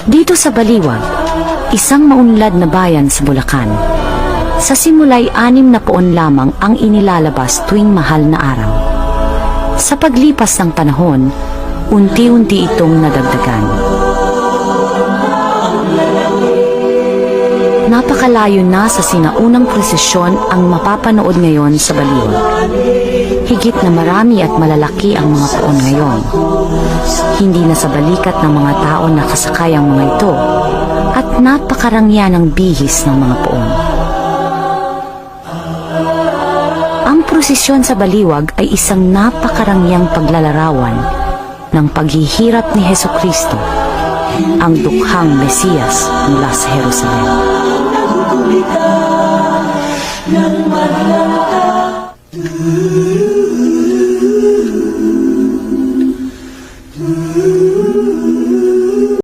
Dito sa Baliwag, isang maunlad na bayan sa Bulacan, sa simula'y 6 na poon lamang ang inilalabas tuwing mahal na araw. Sa paglipas ng panahon, unti-unti itong nadagdagan. Napakalayo na sa sinaunang prosesyon ang mapapanood ngayon sa Baliwag. Higit na marami at malalaki ang mga poon ngayon. Hindi na sa balikat ng mga tao nakasakay ang mga ito, at napakarangya ng bihis ng mga poon. Ang prosesyon sa Baliwag ay isang napakarangyang paglalarawan ng paghihirap ni Hesukristo, ang dukhang Mesiyas mula sa Jerusalem.